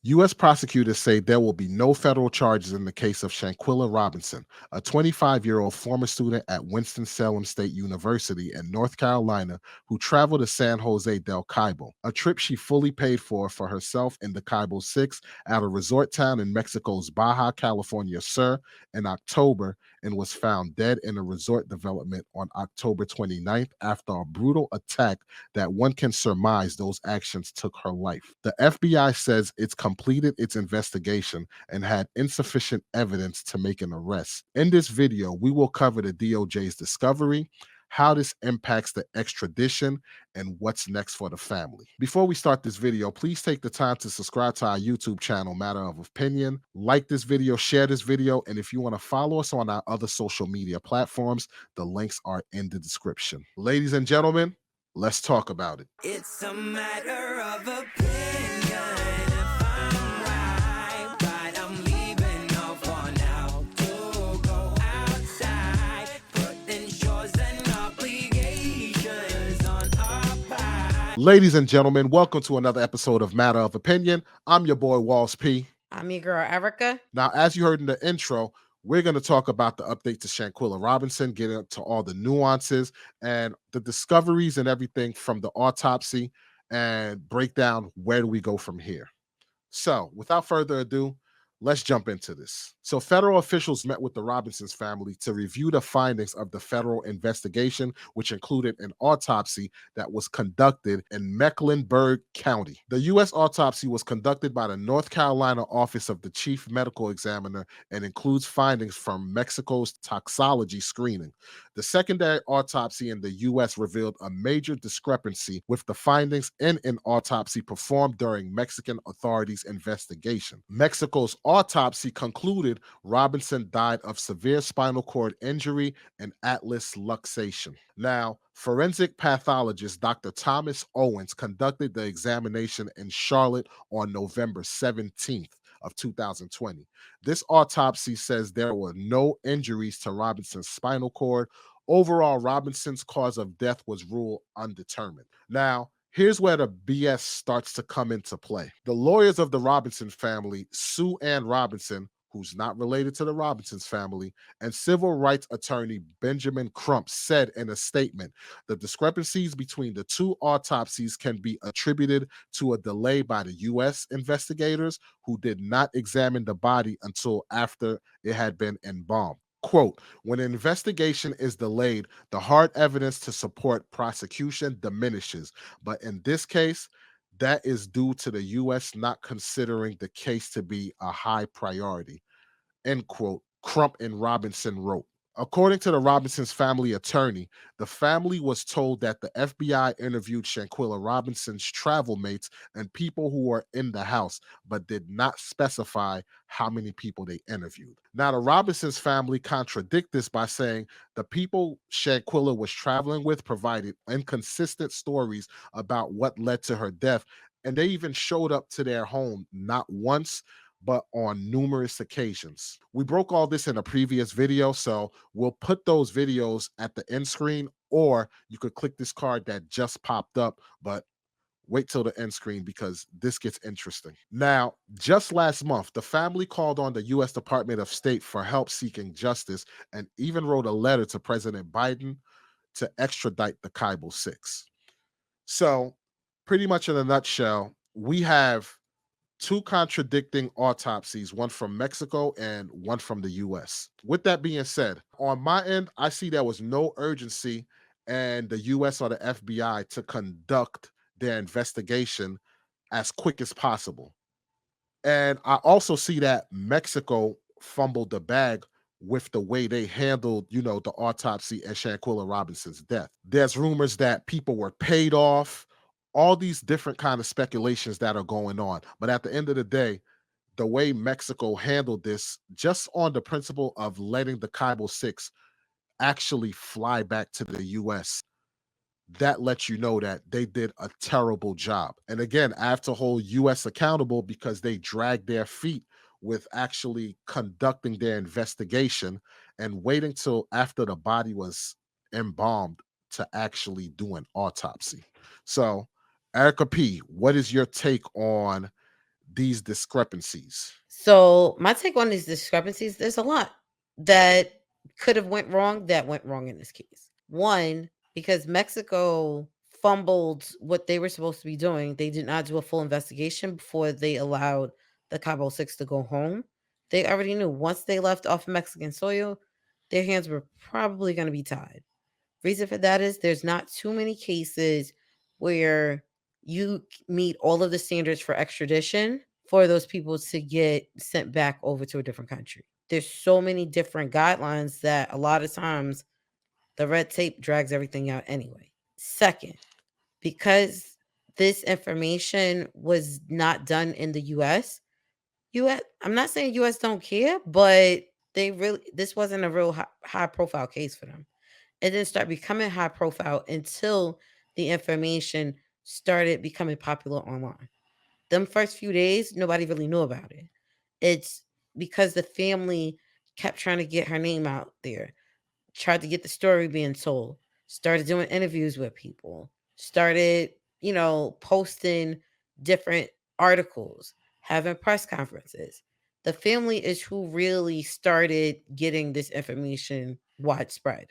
U.S. prosecutors say there will be no federal charges in the case of Shanquella Robinson, a 25-year-old former student at Winston-Salem State University in North Carolina who traveled to San Jose del Cabo, a trip she fully paid for herself in the Cabo Six at a resort town in Mexico's Baja California Sur in October, and was found dead in a resort development on October 29th after a brutal attack that one can surmise those actions took her life. The FBI says it's completed its investigation and had insufficient evidence to make an arrest. In this video, we will cover the DOJ's discovery, how this impacts the extradition, and what's next for the family. Before we start this video, please take the time to subscribe to our YouTube channel, Matter of Opinion. Like this video, share this video, and if you want to follow us on our other social media platforms, the links are in the description. Ladies and gentlemen, let's talk about it. It's a matter of opinion. If I'm right, but I'm leaving no for now to go outside, putting chores and obligations on our part. Ladies and gentlemen, welcome to another episode of Matter of Opinion. I'm your boy, Walls P. I'm your girl, Erica. Now, as you heard in the intro, we're going to talk about the update to Shanquella Robinson, get into all the nuances and the discoveries and everything from the autopsy, and break down where do we go from here. So, without further ado, let's jump into this. So, federal officials met with the Robinsons family to review the findings of the federal investigation, which included an autopsy that was conducted in Mecklenburg County. The U.S. autopsy was conducted by the North Carolina Office of the Chief Medical Examiner and includes findings from Mexico's toxicology screening. The secondary autopsy in the U.S. revealed a major discrepancy with the findings in an autopsy performed during Mexican authorities' investigation. Mexico's autopsy concluded Robinson died of severe spinal cord injury and atlas luxation. Now, forensic pathologist Dr. Thomas Owens conducted the examination in Charlotte on November 17th of 2020. This autopsy says there were no injuries to Robinson's spinal cord. Overall, Robinson's cause of death was ruled undetermined. Now, here's where the BS starts to come into play. The lawyers of the Robinson family, Sue Ann Robinson, who's not related to the Robinsons family, and civil rights attorney Benjamin Crump said in a statement, the discrepancies between the two autopsies can be attributed to a delay by the U.S. investigators who did not examine the body until after it had been embalmed. Quote, when an investigation is delayed, the hard evidence to support prosecution diminishes. But in this case, that is due to the U.S. not considering the case to be a high priority. End quote, Crump and Robinson wrote. According to the Robinsons' family attorney, the family was told that the FBI interviewed Shanquella Robinson's travel mates and people who were in the house, but did not specify how many people they interviewed. Now, the Robinsons' family contradict this by saying the people Shanquella was traveling with provided inconsistent stories about what led to her death, and they even showed up to their home not once, but on numerous occasions. We broke all this in a previous video, so we'll put those videos at the end screen, or you could click this card that just popped up, but wait till the end screen because this gets interesting. Now, just last month, the family called on the U.S. Department of State for help seeking justice and even wrote a letter to President Biden to extradite the Cabo Six. So, pretty much in a nutshell, we have two contradicting autopsies, one from Mexico and one from the US. With that being said, on my end, I see there was no urgency and the US or the FBI to conduct their investigation as quick as possible. And I also see that Mexico fumbled the bag with the way they handled, the autopsy and Shanquella Robinson's death. There's rumors that people were paid off, all these different kind of speculations that are going on. But at the end of the day, the way Mexico handled this, just on the principle of letting the Cabo Six actually fly back to the US, that lets you know that they did a terrible job. And again, I have to hold US accountable because they dragged their feet with actually conducting their investigation and waiting till after the body was embalmed to actually do an autopsy. So, Erica P, what is your take on these discrepancies? So my take on these discrepancies, there's a lot that could have went wrong in this case. One, because Mexico fumbled what they were supposed to be doing. They did not do a full investigation before they allowed the Cabo Six to go home. They already knew once they left off Mexican soil, their hands were probably going to be tied. Reason for that is there's not too many cases where you meet all of the standards for extradition for those people to get sent back over to a different country. There's so many different guidelines that a lot of times the red tape drags everything out anyway. Second, because this information was not done in the US, I'm not saying US don't care, but they really this wasn't a real high profile case for them. It didn't start becoming high profile until the information started becoming popular online. Them first few days, nobody really knew about it. It's because the family kept trying to get her name out there, tried to get the story being told, started doing interviews with people, started, posting different articles, having press conferences. The family is who really started getting this information widespread,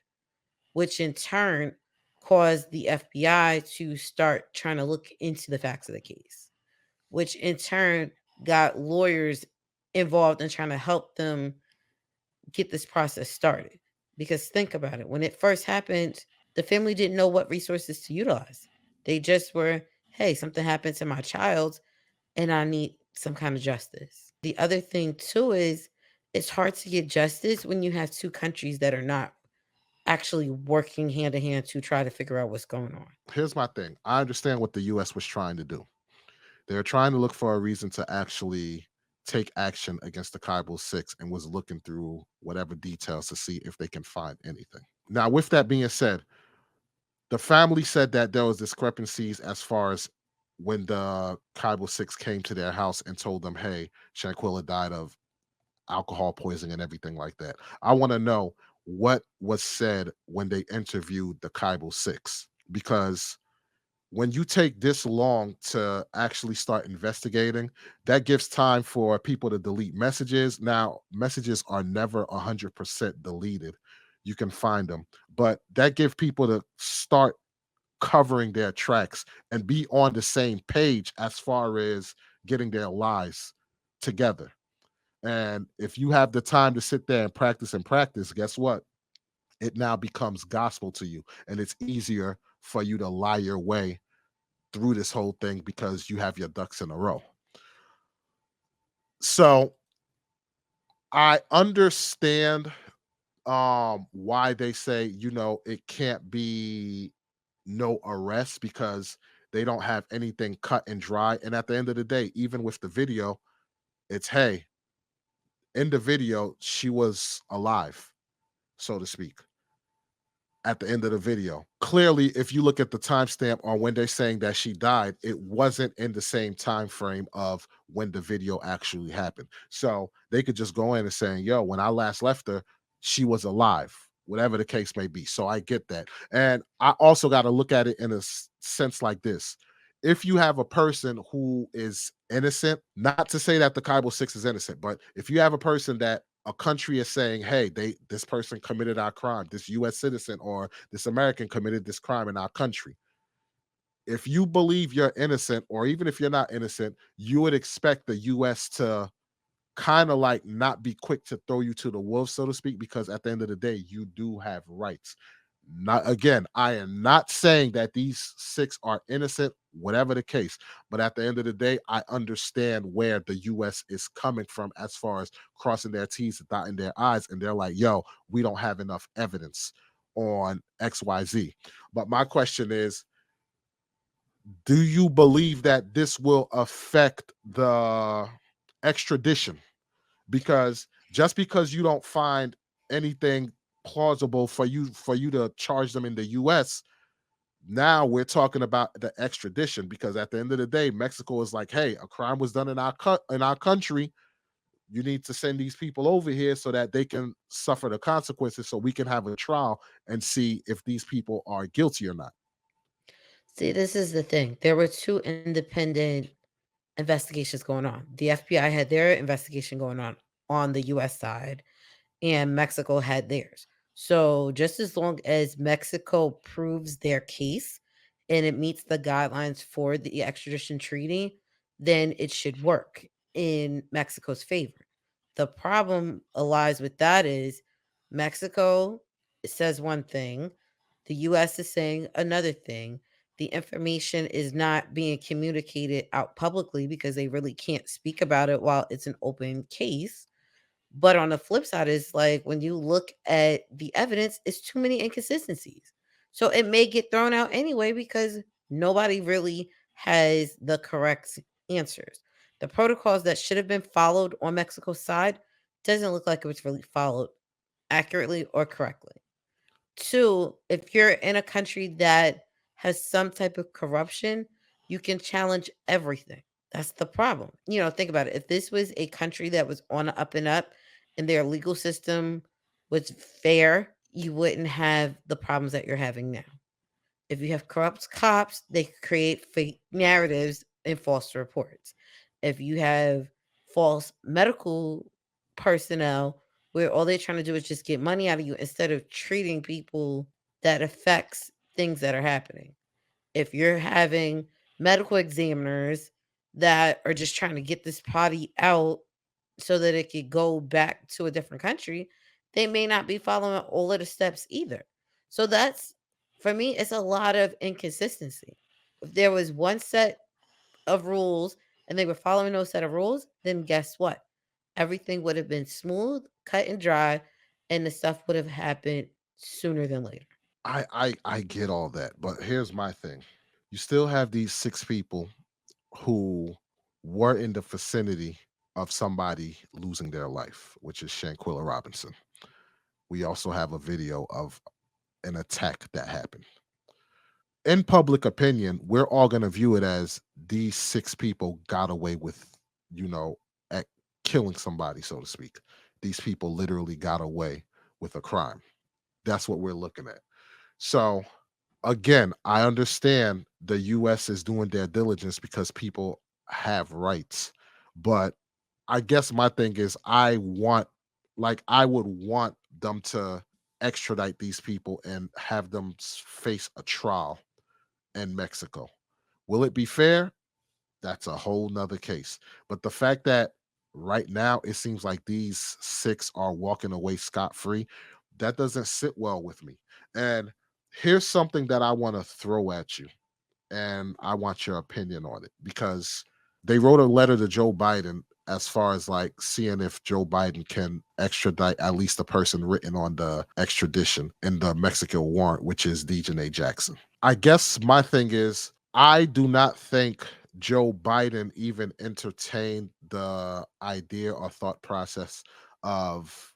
which in turn caused the FBI to start trying to look into the facts of the case, which in turn got lawyers involved in trying to help them get this process started. Because think about it, when it first happened, the family didn't know what resources to utilize. They just were, hey, something happened to my child and I need some kind of justice. The other thing, too, is it's hard to get justice when you have two countries that are not actually working hand in hand to try to figure out what's going on. Here's my thing. I understand what the US was trying to do. They're trying to look for a reason to actually take action against the Cabo Six and was looking through whatever details to see if they can find anything. Now, with that being said, the family said that there was discrepancies as far as when the Cabo Six came to their house and told them, "Hey, Shanquella died of alcohol poisoning and everything like that." I want to know what was said when they interviewed the Cabo Six, because when you take this long to actually start investigating, that gives time for people to delete messages. Now, messages are never 100% deleted. You can find them, but that gives people to start covering their tracks and be on the same page as far as getting their lives together. And if you have the time to sit there and practice, guess what? It now becomes gospel to you, and it's easier for you to lie your way through this whole thing because you have your ducks in a row. So I understand why they say, it can't be no arrest because they don't have anything cut and dry. And at the end of the day, even with the video, it's, hey, in the video, she was alive, so to speak, at the end of the video. Clearly, if you look at the timestamp on when they're saying that she died, it wasn't in the same time frame of when the video actually happened. So they could just go in and saying, "Yo, when I last left her, she was alive." Whatever the case may be. So I get that. And I also got to look at it in a sense like this. If you have a person who is innocent, not to say that the Cabo Six is innocent, but if you have a person that a country is saying, "Hey, this person committed our crime, this US citizen or this American committed this crime in our country." If you believe you're innocent, or even if you're not innocent, you would expect the US to kind of like not be quick to throw you to the wolves, so to speak, because at the end of the day, you do have rights. Not again, I am not saying that these six are innocent, whatever the case. But at the end of the day, I understand where the US is coming from as far as crossing their T's and dotting their I's. And they're like, yo, we don't have enough evidence on XYZ. But my question is, do you believe that this will affect the extradition? Because just because you don't find anything plausible for you to charge them in the US, now we're talking about the extradition, because at the end of the day, Mexico is like, "Hey, a crime was done in our country. You need to send these people over here so that they can suffer the consequences, so we can have a trial and see if these people are guilty or not." See, this is the thing. There were two independent investigations going on. The FBI had their investigation going on the US side, and Mexico had theirs. So just as long as Mexico proves their case and it meets the guidelines for the extradition treaty, then it should work in Mexico's favor. The problem lies with that is Mexico says one thing, the US is saying another thing. The information is not being communicated out publicly because they really can't speak about it while it's an open case. But on the flip side, is like when you look at the evidence, it's too many inconsistencies. So it may get thrown out anyway because nobody really has the correct answers. The protocols that should have been followed on Mexico's side doesn't look like it was really followed accurately or correctly. Two, if you're in a country that has some type of corruption, you can challenge everything. That's the problem. Think about it. If this was a country that was on the up and up and their legal system was fair, you wouldn't have the problems that you're having now. If you have corrupt cops, they create fake narratives and false reports. If you have false medical personnel where all they're trying to do is just get money out of you instead of treating people that affects things that are happening. If you're having medical examiners that are just trying to get this body out so that it could go back to a different country, they may not be following all of the steps either. So that's, for me, it's a lot of inconsistency. If there was one set of rules and they were following those set of rules, then guess what? Everything would have been smooth, cut and dry, and the stuff would have happened sooner than later. I get all that, but here's my thing. You still have these 6 people who were in the vicinity of somebody losing their life, which is Shanquella Robinson. We also have a video of an attack that happened. In public opinion, we're all going to view it as these 6 people got away with, you know, at killing somebody, so to speak. These people literally got away with a crime. That's what we're looking at. So, again, I understand the US is doing their diligence because people have rights. But I guess my thing is I would want them to extradite these people and have them face a trial in Mexico. Will it be fair? That's a whole nother case. But the fact that right now it seems like these 6 are walking away scot free, that doesn't sit well with me. And here's something that I want to throw at you, and I want your opinion on it because they wrote a letter to Joe Biden as far as like seeing if Joe Biden can extradite at least the person written on the extradition in the Mexico warrant, which is DJ Jackson. I guess my thing is, I do not think Joe Biden even entertained the idea or thought process of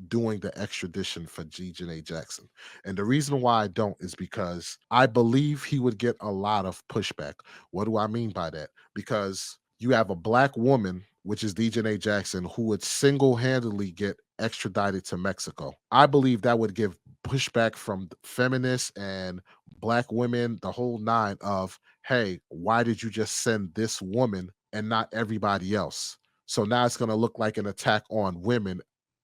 doing the extradition for DJ Jackson. And the reason why I don't is because I believe he would get a lot of pushback. What do I mean by that? Because you have a black woman, which is DJ Jackson, who would single handedly get extradited to Mexico. I believe that would give pushback from feminists and black women, the whole nine of, hey, why did you just send this woman and not everybody else? So now it's going to look like an attack on women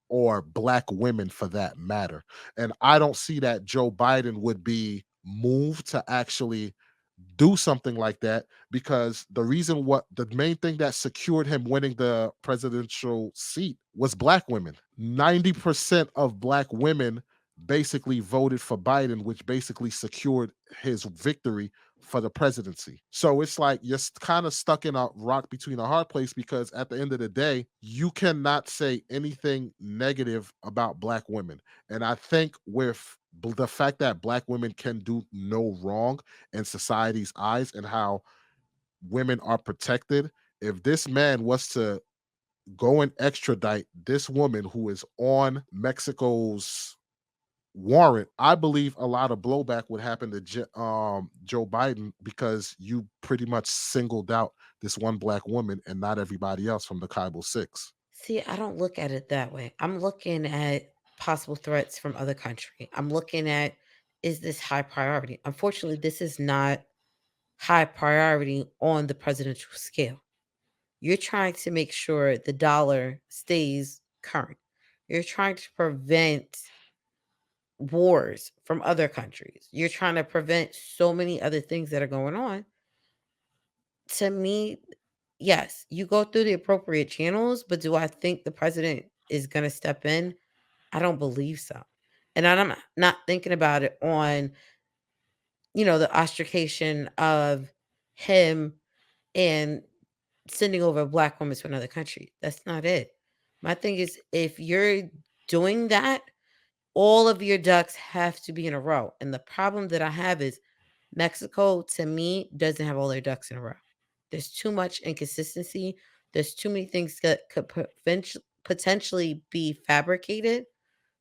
or black women for that matter. And I don't see that Joe Biden would be moved to actually do something like that because the main thing that secured him winning the presidential seat was black women. 90% of black women basically voted for Biden, which basically secured his victory for the presidency. So it's like you're kind of stuck in a rock between a hard place because at the end of the day, you cannot say anything negative about black women. And I think with the fact that black women can do no wrong in society's eyes and how women are protected, if this man was to go and extradite this woman who is on Mexico's warrant, I believe a lot of blowback would happen to Joe Biden because you pretty much singled out this one black woman and not everybody else from the Cabo Six. See, I don't look at it that way. I'm looking at possible threats from other country. I'm looking at, is this high priority? Unfortunately, this is not high priority on the presidential scale. You're trying to make sure the dollar stays current. You're trying to prevent wars from other countries. You're trying to prevent so many other things that are going on. To me, yes, you go through the appropriate channels, but do I think the president is going to step in? I don't believe so. And I'm not thinking about it on, the ostracation of him and sending over a black woman to another country. That's not it. My thing is, if you're doing that, all of your ducks have to be in a row. And the problem that I have is Mexico, to me, doesn't have all their ducks in a row. There's too much inconsistency. There's too many things that could potentially be fabricated.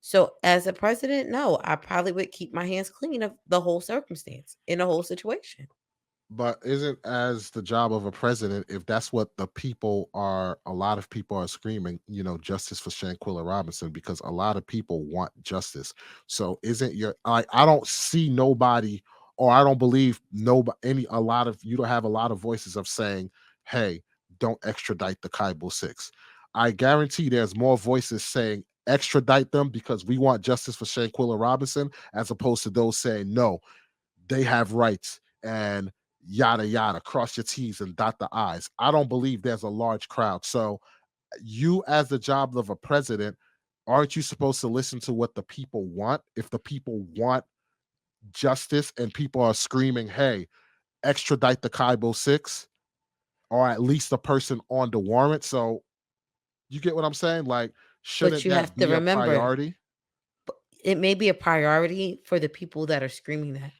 So, as a president, no, I probably would keep my hands clean of the whole circumstance in the whole situation. But isn't as the job of a president, if that's what a lot of people are screaming, justice for Shanquella Robinson, because a lot of people want justice. So isn't I don't see nobody, or I don't believe nobody, a lot of, you don't have a lot of voices of saying, hey, don't extradite the Cabo Six. I guarantee there's more voices saying extradite them because we want justice for Shanquella Robinson, as opposed to those saying no, they have rights and yada yada, cross your t's and dot the i's. I don't believe there's a large crowd. So you, as the job of a president, aren't you supposed to listen to what the people want? If the people want justice and people are screaming, hey, extradite the Cabo Six, or at least the person on the warrant. So you get what I'm saying? Like, But shouldn't you that have to be a remember, priority? it may be a priority for the people that are screaming that.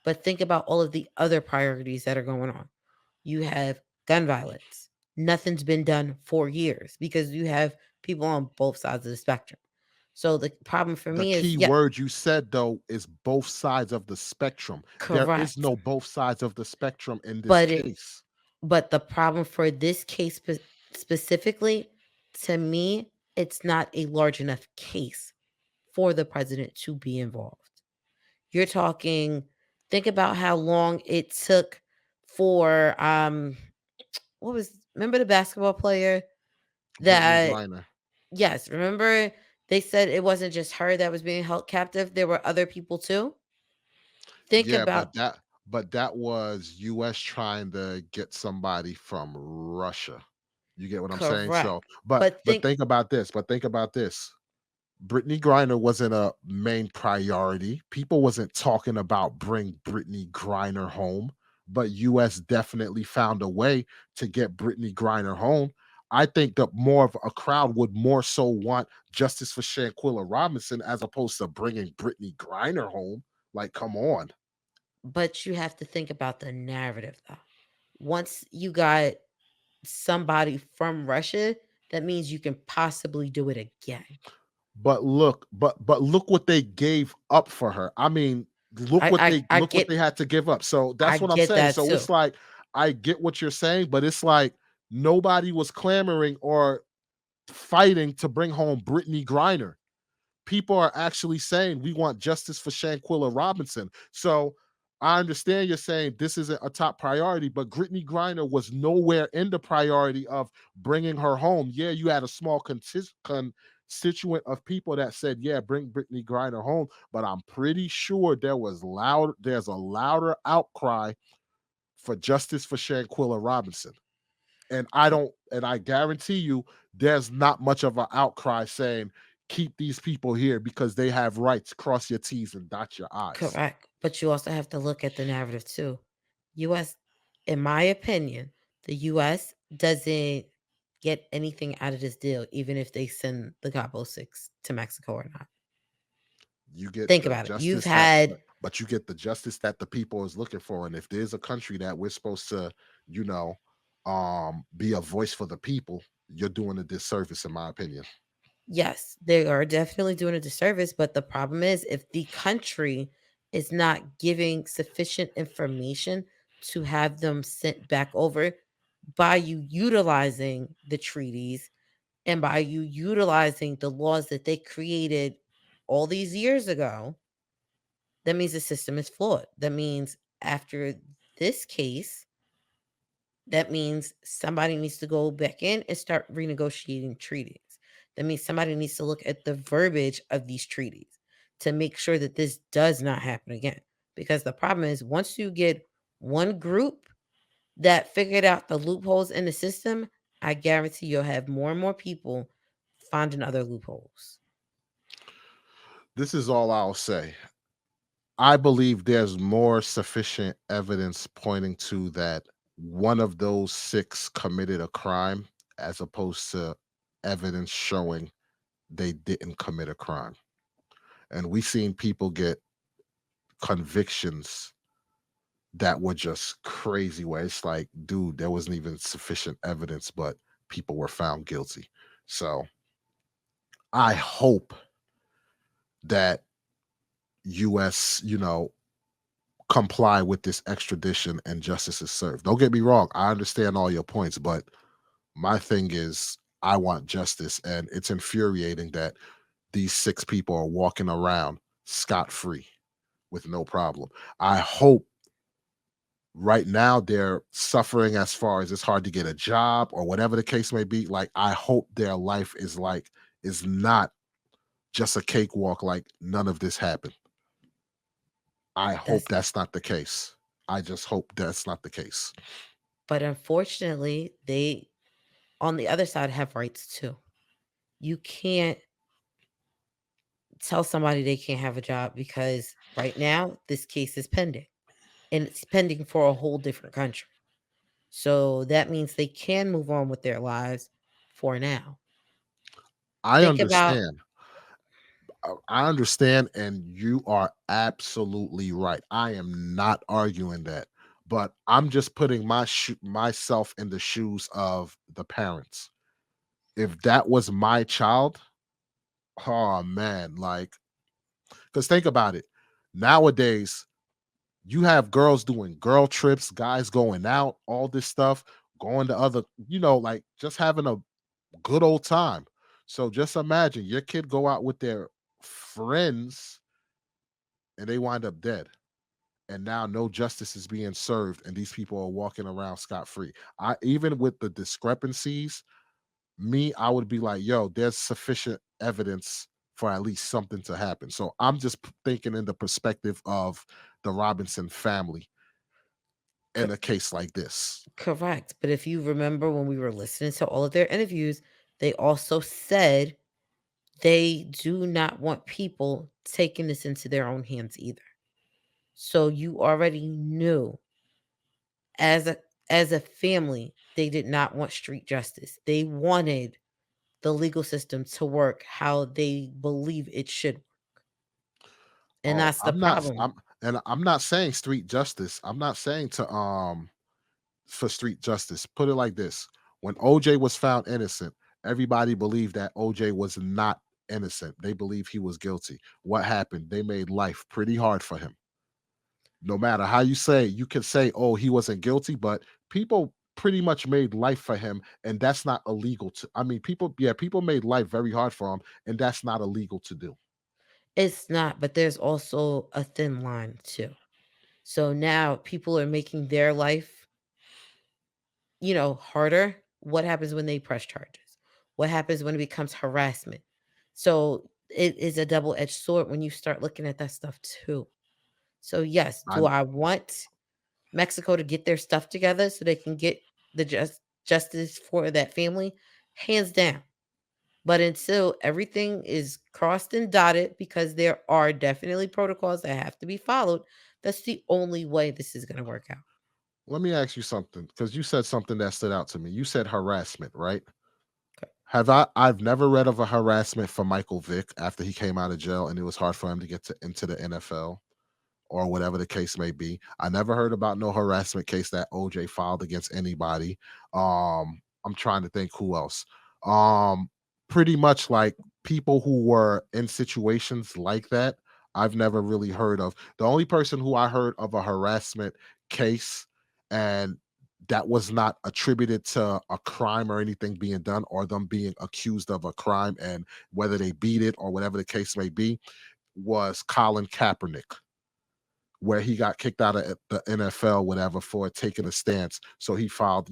But think about all of the other priorities that are going on. You have gun violence. Nothing's been done for years because you have people on both sides of the spectrum. So the problem for The me is, key yeah, word you said though is both sides of the spectrum. There is correct. no both sides of the spectrum in this But it case. but the problem for this case specifically, to me, it's not a large enough case for the president to be involved. You're talking, think about how long it took for what was, remember the basketball player Brittany that, Griner. yes, remember they said it wasn't just her that was being held captive, there were other people too? Think Yeah, about, but that was US trying to get somebody from Russia. You get what I'm saying? So, correct. but But but think, think about this. But think about this. Brittany Griner wasn't a main priority. People wasn't talking about bring Brittany Griner home, but US definitely found a way to get Brittany Griner home. I think that more of a crowd would more so want justice for Shanquilla Robinson as opposed to bringing Brittany Griner home. Like, come on. but you have to think about the narrative though. Once you got somebody from Russia, that means you can possibly do it again. But look what they gave up for her. I mean, look I what I they I look what get they had to give up. So I that's what I'm get saying. that So too. it's like I get what you're saying, but it's like nobody was clamoring or fighting to bring home Brittany Griner. People are actually saying we want justice for Shanquilla Robinson. So I understand you're saying this isn't a top priority, but Brittany Griner was nowhere in the priority of bringing her home. Yeah, you had a small constituent of people that said, "Yeah, bring Brittany Griner home," but I'm pretty sure there's a louder outcry for justice for Shanquilla Robinson. And I guarantee you there's not much of an outcry saying keep these people here because they have rights, cross your t's and dot your i's. Correct. But you also have to look at the narrative too. US, in my opinion, the US doesn't get anything out of this deal, even if they send the Cabo Six to Mexico or not. You get Think the about it. You've justice that had, but you get the justice that the people is looking for. And if there's a country that we're supposed to, you know, be a voice for the people, you're doing a disservice in my opinion. yes, they are definitely doing a disservice. But the problem is, if the country is not giving sufficient information to have them sent back over by you utilizing the treaties and by you utilizing the laws that they created all these years ago, that means the system is flawed. That means after this case, That means somebody needs to go back in and start renegotiating treaties. That means somebody needs to look at the verbiage of these treaties to make sure that this does not happen again. Because the problem is, once you get one group that figured out the loopholes in the system, I guarantee you'll have more and more people finding other loopholes. This is all I'll say. I believe there's more sufficient evidence pointing to that one of those six committed a crime as opposed to evidence showing they didn't commit a crime. And we seen people get convictions that were just crazy, where it's like, dude, there wasn't even sufficient evidence, but people were found guilty. So I hope that US, comply with this extradition and justice is served. Don't get me wrong, I understand all your points, but my thing is I want justice, and it's infuriating that these six people are walking around scot free with no problem. I hope right now they're suffering as far as it's hard to get a job or whatever the case may be. Like, I hope their life is not just a cakewalk, like none of this happened. I hope That's that's not the case. I just hope that's not the case. but unfortunately, they on the other side have rights too. You can't tell somebody they can't have a job because right now this case is pending and it's pending for a whole different country. So that means they can move on with their lives for now. I Think about understand. I understand, and you are absolutely right. I am not arguing that, but I'm just putting myself in the shoes of the parents. If that was my child, oh man, like, because think about it. Nowadays, you have girls doing girl trips, guys going out, all this stuff, going to other, like just having a good old time. So just imagine your kid go out with their friends and they wind up dead. And now no justice is being served, and these people are walking around scot free. I even with the discrepancies, I would be like, yo, there's sufficient evidence for at least something to happen. So I'm just thinking in the perspective of the Robinson family in a case like this. correct. But if you remember when we were listening to all of their interviews, they also said they do not want people taking this into their own hands either. So you already knew as a family, they did not want street justice. They wanted the legal system to work how they believe it should. And Oh, that's the problem. I'm not saying street justice. I'm not saying to for street justice. Put it like this. When OJ was found innocent, everybody believed that OJ was not innocent. They believed he was guilty. What happened? They made life pretty hard for him. No matter how you say, you can say, oh, he wasn't guilty, but people pretty much made life for him, and that's not illegal to. I mean, people made life very hard for him, and that's not illegal to do. It's not, but there's also a thin line too. So now people are making their life, harder. What happens when they press charges? What happens when it becomes harassment? So it is a double-edged sword when you start looking at that stuff too. So yes, I do I want Mexico to get their stuff together so they can get the justice for that family? Hands down. But until everything is crossed and dotted, because there are definitely protocols that have to be followed, that's the only way this is going to work out. Let me ask you something, because you said something that stood out to me. You said harassment, right? Okay. I've never read of a harassment for Michael Vick after he came out of jail and it was hard for him to get into the NFL or whatever the case may be. I never heard about no harassment case that OJ filed against anybody. I'm trying to think who else. Um, Pretty much like people who were in situations like that, I've never really heard of. The only person who I heard of a harassment case and that was not attributed to a crime or anything being done or them being accused of a crime and whether they beat it or whatever the case may be was Colin Kaepernick. where he got kicked out of the NFL, whatever, for taking a stance. So he filed,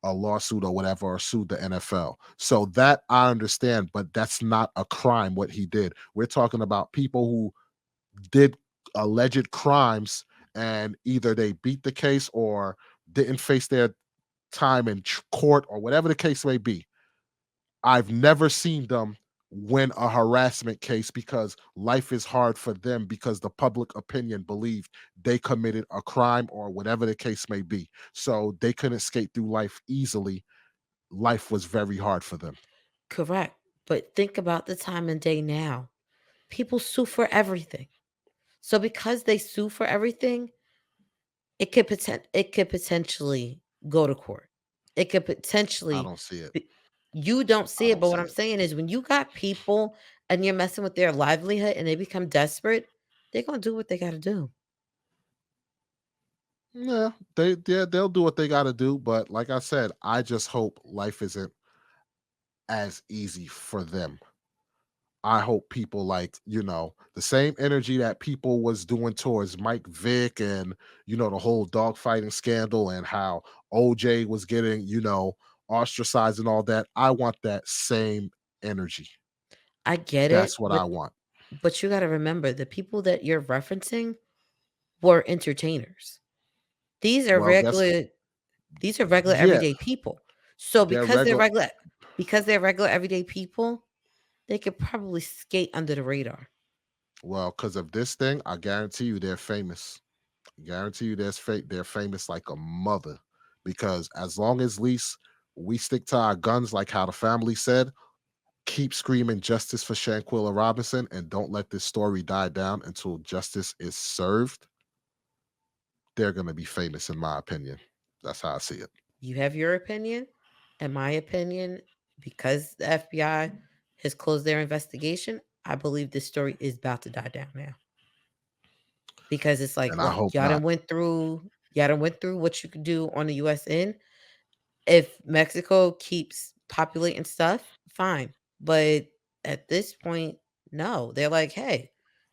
a lawsuit or whatever, or sued the NFL. So that I understand, but that's not a crime what he did. We're talking about people who did alleged crimes, and either they beat the case or didn't face their time in court or whatever the case may be. I've never seen them win a harassment case because life is hard for them because the public opinion believed they committed a crime or whatever the case may be. So they couldn't skate through life easily. Life was very hard for them. Correct. But think about the time and day now. People sue for everything. So because they sue for everything, it could potentially go to court. It could I potentially don't see it. be, you don't I see it, don't but what see I'm it. saying is when you got people and you're messing with their livelihood and they become desperate, they're gonna do what they gotta do. Yeah, they'll do what they got to do, but like I said, I just hope life isn't as easy for them. I hope people like, the same energy that people was doing towards Mike Vick and, the whole dogfighting scandal and how OJ was getting, ostracized and all that. I want that same energy. I get it, That's what I want. but you gotta remember the people that you're referencing were entertainers. These are Well, guess regular these are regular yeah, everyday people. So they're regular. because they're regular everyday people, they could probably skate under the radar. Well, because of this thing, I guarantee you they're famous. Guarantee you they're famous like a mother. Because as long as least we stick to our guns, like how the family said, keep screaming justice for Shanquella Robinson and don't let this story die down until justice is served, they're going to be famous, in my opinion. That's how I see it. You have your opinion, and my opinion, because the FBI has closed their investigation, I believe this story is about to die down now. Because it's like, And I look, hope not. y'all done went through what you could do on the US end. If Mexico keeps populating stuff, fine. But at this point, no. They're like, hey,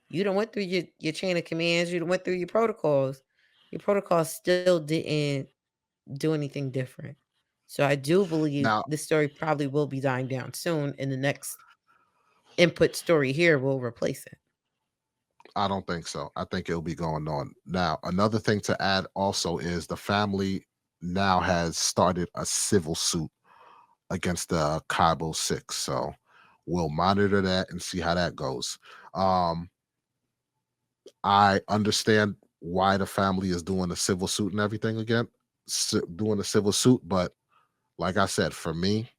you done went through your chain of commands, you done went through your protocols. Your protocols still didn't do anything different. So I do believe Now, this story probably will be dying down soon, and the next input story here will replace it. I don't think so. I think it'll be going on. Now, another thing to add also is the family now has started a civil suit against the Cabo Six. So we'll monitor that and see how that goes. Um, I understand why the family is doing a civil suit and everything again, doing a civil suit, but like I said, for me,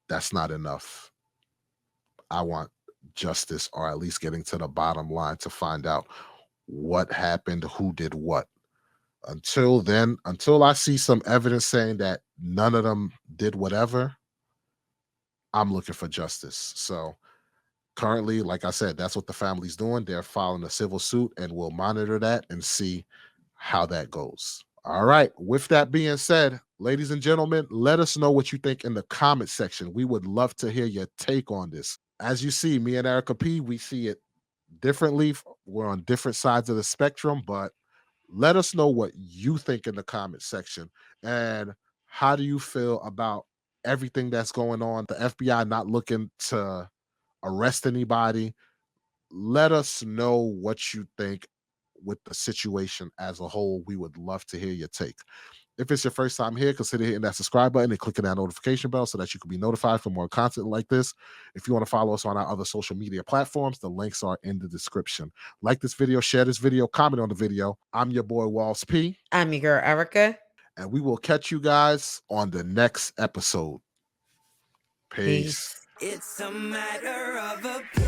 that's not enough. I want justice, or at least getting to the bottom line to find out what happened, who did what. Until then, until I see some evidence saying that none of them did whatever, I'm looking for justice. So currently, like I said, that's what the family's doing. They're filing a civil suit, and we'll monitor that and see how that goes. All right. With that being said, ladies and gentlemen, let us know what you think in the comment section. We would love to hear your take on this. As you see, me and Erica P, we see it differently. We're on different sides of the spectrum, but let us know what you think in the comment section. And how do you feel about everything that's going on? The FBI not looking to arrest anybody. Let us know what you think with the situation as a whole. We would love to hear your take. If it's your first time here, consider hitting that subscribe button and clicking that notification bell so that you can be notified for more content like this. If you want to follow us on our other social media platforms, the links are in the description. Like this video, share this video, comment on the video. I'm your boy Walls P, I'm your girl Erica. and we will catch you guys on the next episode. Peace. Peace. It's a matter of opinion.